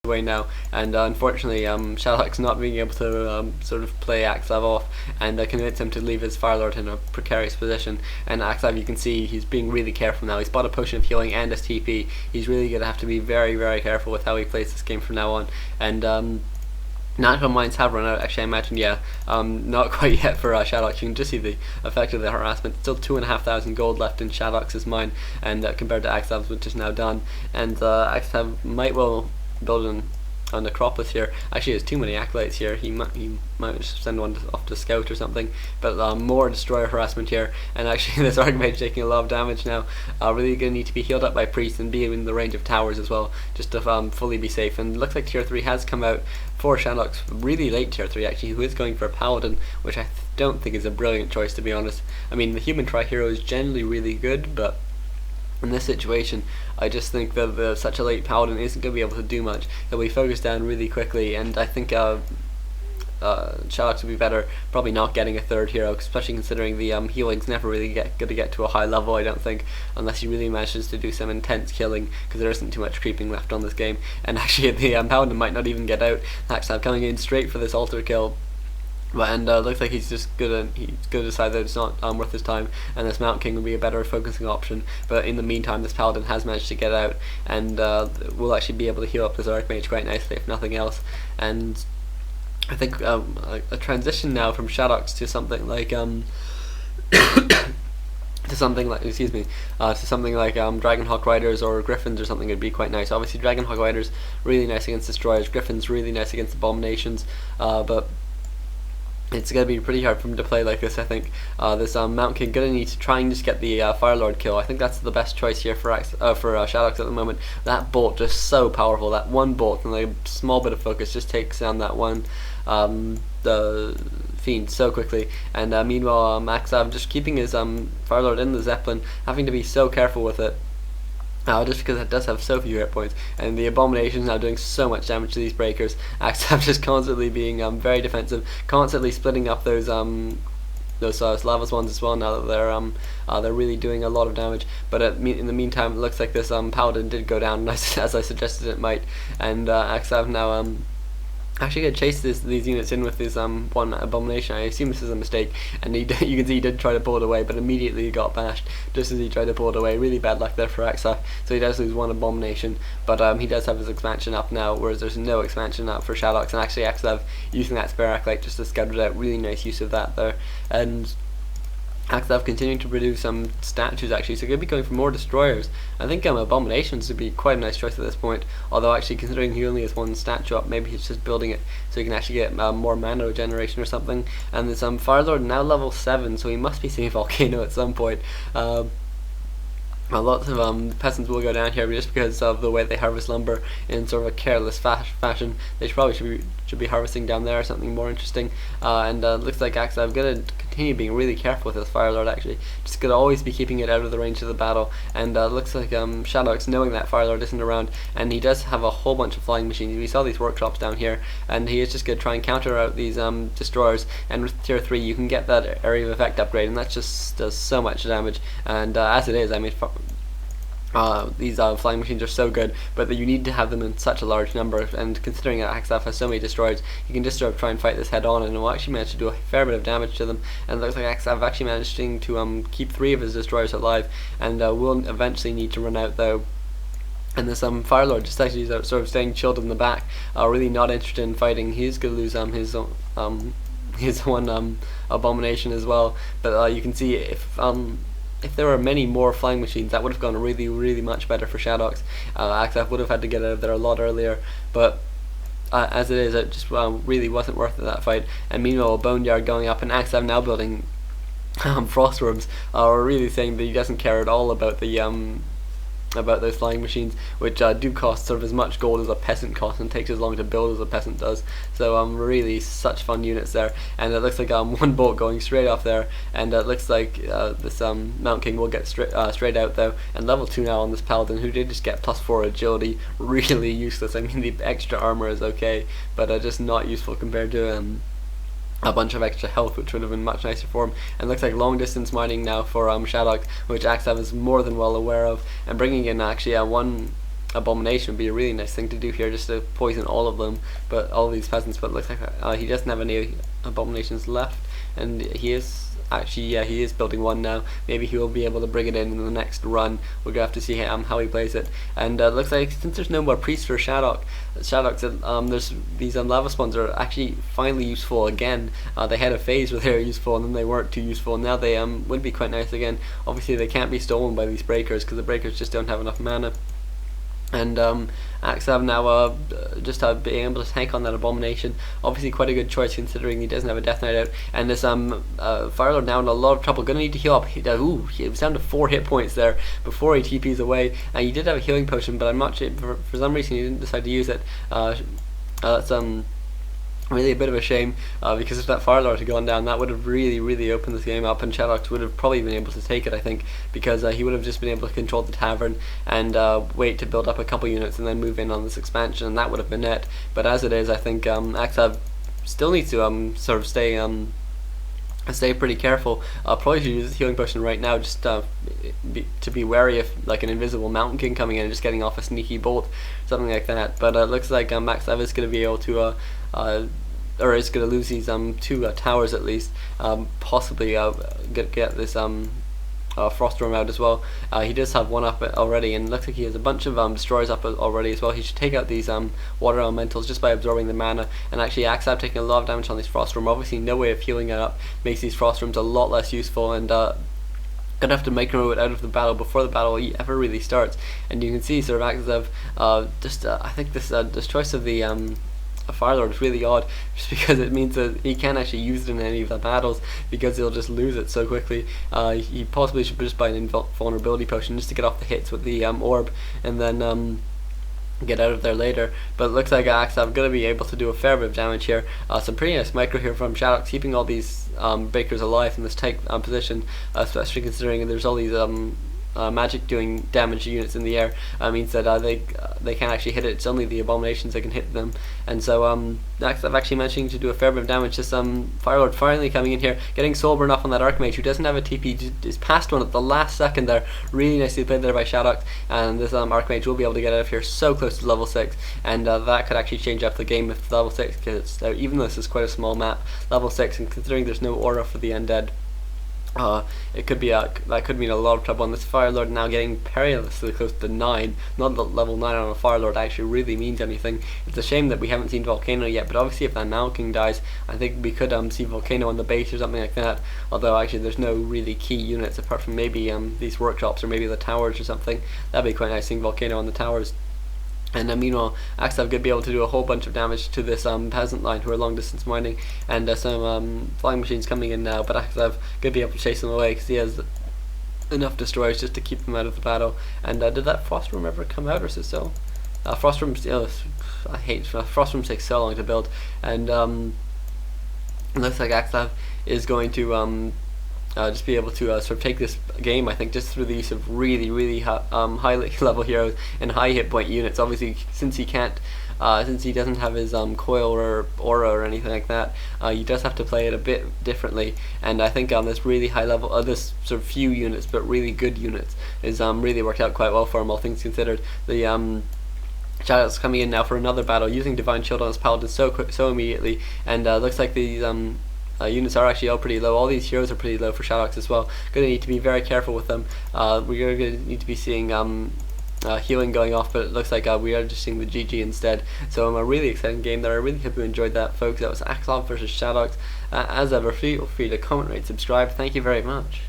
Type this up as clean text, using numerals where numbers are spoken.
away now, and unfortunately Shadox not being able to sort of play Axslav off and convince him to leave his Firelord in a precarious position. And Axslav, you can see he's being really careful now. He's bought a potion of healing and his TP. He's really going to have to be very, very careful with how he plays this game from now on. And natural mines have run out, actually. I imagine, yeah, not quite yet for Shadox. You can just see the effect of the harassment. Still 2,500 gold left in Shadox's mine, and compared to Axslav's, which is now done. And Axslav might well build a necropolis here. Actually, there's too many acolytes here. He might just send one off to scout or something. But more destroyer harassment here, and actually this Archmage taking a lot of damage now. Really going to need to be healed up by priests and be in the range of towers as well, just to fully be safe. And it looks like tier 3 has come out for Shadox, really late tier 3 actually, who is going for a paladin, which I don't think is a brilliant choice, to be honest. I mean, the human tri-hero is generally really good, but in this situation, I just think that such a late paladin isn't going to be able to do much. He'll be focused down really quickly, and I think Shadox would be better probably not getting a third hero, especially considering the healing's never really going to get to a high level, I don't think, unless he really manages to do some intense killing, because there isn't too much creeping left on this game. And actually the paladin might not even get out. Axslav coming in straight for this altar kill. And looks like he's just gonna decide that it's not worth his time, and this Mount King would be a better focusing option. But in the meantime, this Paladin has managed to get out, and will actually be able to heal up this Archmage quite nicely, if nothing else. And I think a transition now from Shadox to something like to something like Dragonhawk Riders or Griffins or something would be quite nice. Obviously, Dragonhawk Riders really nice against destroyers, Griffins really nice against abominations, but it's going to be pretty hard for him to play like this, I think. This Mount King going to need to try and just get the Firelord kill. I think that's the best choice here for Shadox at the moment. That bolt just so powerful. That one bolt and a small bit of focus just takes down that one the Fiend so quickly. And meanwhile, Axslav just keeping his Firelord in the Zeppelin, having to be so careful with it. Just because it does have so few hit points, and the Abomination's now doing so much damage to these breakers. Axslav just constantly being very defensive, constantly splitting up those Slavas ones as well. Now that they're really doing a lot of damage. But in the meantime, it looks like this Paladin did go down as I suggested it might, and Axslav now actually gonna chase these units in with this one Abomination. I assume this is a mistake, and you can see he did try to pull it away, but immediately he got bashed just as he tried to pull it away. Really bad luck there for Axslav. So he does lose one Abomination, but he does have his expansion up now, whereas there's no expansion up for Shadox. And actually Axslav using that spare acolyte just to scout it out. Really nice use of that there. And Axslav continuing to produce some statues actually, so going to be going for more destroyers. I think Abominations would be quite a nice choice at this point, although actually considering he only has one statue up, maybe he's just building it so he can actually get more mana regeneration or something. And this Firelord now level 7, so he must be seeing Volcano at some point. Lots of peasants will go down here just because of the way they harvest lumber in sort of a careless fashion. They should be harvesting down there or something more interesting. And looks like Axslav going to continue being really careful with his Firelord actually. Just going to always be keeping it out of the range of the battle. And looks like Shadox, knowing that Firelord isn't around, and he does have a whole bunch of flying machines. We saw these workshops down here, and he is just going to try and counter out these destroyers. And with tier 3 you can get that area of effect upgrade, and that just does so much damage. And as it is, I mean, these flying machines are so good, but you need to have them in such a large number, and considering that Axslav has so many destroyers, you can just sort of try and fight this head on, and it will actually manage to do a fair bit of damage to them. And it looks like Axslav actually managing to keep 3 of his destroyers alive, and will eventually need to run out though. And this Firelord just actually sort of staying chilled in the back, really not interested in fighting. He's going to lose his one Abomination as well. But you can see if there were many more flying machines, that would have gone really, really much better for Shadox. Axslav would have had to get out of there a lot earlier, but as it is, it just really wasn't worth it, that fight. And meanwhile, Boneyard going up, and Axslav now building Frostworms, are really saying that he doesn't care at all about those flying machines, which do cost sort of as much gold as a peasant costs, and takes as long to build as a peasant does. So really such fun units there. And it looks like one bolt going straight off there, and it looks like this Mount King will get straight out though. And level 2 now on this Paladin, who did just get +4 agility. Really useless. I mean, the extra armor is okay, but just not useful compared to a bunch of extra health, which would have been much nicer for him. And looks like long distance mining now for Shadox, which Axslav is more than well aware of, and bringing in actually one abomination would be a really nice thing to do here, just to poison all of them, but all these peasants. But it looks like he doesn't have any abominations left, and he is actually, yeah, he is building one now. Maybe he will be able to bring it in the next run. We're gonna have to see how he plays it. And it looks like since there's no more priests for Shadox, there's these lava spawns are actually finally useful again. They had a phase where they were useful and then they weren't too useful, and now they would be quite nice again. Obviously they can't be stolen by these breakers because the breakers just don't have enough mana. And Axslav now just being able to tank on that abomination, obviously quite a good choice considering he doesn't have a death knight out. And this Firelord now in a lot of trouble, gonna need to heal up. He was down to 4 hit points there before he TPs away, and he did have a healing potion, but I'm not sure, for some reason he didn't decide to use it. That's really a bit of a shame, because if that Firelord had gone down, that would have really opened this game up, and Shadox would have probably been able to take it, I think, because he would have just been able to control the tavern and wait to build up a couple units and then move in on this expansion, and that would have been it. But as it is, I think Axslav still needs to sort of stay pretty careful. Probably should use the healing potion right now, just to be wary of like an invisible Mountain King coming in and just getting off a sneaky bolt, something like that. But it looks like Axslav is going to be able to or is going to lose these 2 towers at least, possibly get this Froststorm out as well. He does have one up already, and looks like he has a bunch of destroyers up already as well. He should take out these water elementals just by absorbing the mana, and actually Axslav taking a lot of damage on these Froststorm. Obviously no way of healing it up makes these Froststorms a lot less useful, and gonna have to micro it out of the battle before the battle ever really starts. And you can see sort of Axslav I think this choice of the Firelord is really odd, just because it means that he can't actually use it in any of the battles because he'll just lose it so quickly. He possibly should just buy an invulnerability potion just to get off the hits with the orb, and then get out of there later. But it looks like Axslav going to be able to do a fair bit of damage here. Some pretty nice micro here from Shadox, keeping all these breakers alive in this tight position, especially considering there's all these magic doing damage to units in the air. Means that they can't actually hit it. It's only the abominations that can hit them. And so Axslav actually managing to do a fair bit of damage. Just Firelord finally coming in here, getting Soulburn off on that Archmage who doesn't have a TP, is past one at the last second there. Really nicely played there by Shadox, and this Archmage will be able to get out of here so close to level 6, and that could actually change up the game if level 6, because even though this is quite a small map, level 6, and considering there's no aura for the undead, it could be that could mean a lot of trouble. And this Firelord now getting perilously close to 9. Not that level 9 on a Firelord actually really means anything. It's a shame that we haven't seen Volcano yet, but obviously if that Mountain King dies, I think we could see Volcano on the base or something like that. Although actually there's no really key units apart from maybe these workshops or maybe the towers or something. That'd be quite nice, seeing Volcano on the towers. And meanwhile, Axslav could be able to do a whole bunch of damage to this peasant line who are long distance mining, and some flying machines coming in now, but Axslav could be able to chase them away because he has enough destroyers just to keep them out of the battle. And did that Froststorm ever come out, or is it still? Froststorm, I hate Froststorm, takes so long to build, and it looks like Axslav is going to just be able to sort of take this game, I think, just through the use of really high level heroes and high hit point units. Obviously, since he doesn't have his coil or aura or anything like that, he does have to play it a bit differently. And I think this really high level, this sort of few units but really good units, is really worked out quite well for him, all things considered. The Shadox coming in now for another battle, using Divine Shield on his Paladin so immediately, and looks like these units are actually all pretty low. All these heroes are pretty low for Shadox as well. Going to need to be very careful with them. We're going to need to be seeing healing going off, but it looks like we are just seeing the GG instead. So a really exciting game there. I really hope you enjoyed that, folks. That was Axslav versus Shadox. As ever, feel free to comment, rate, subscribe. Thank you very much.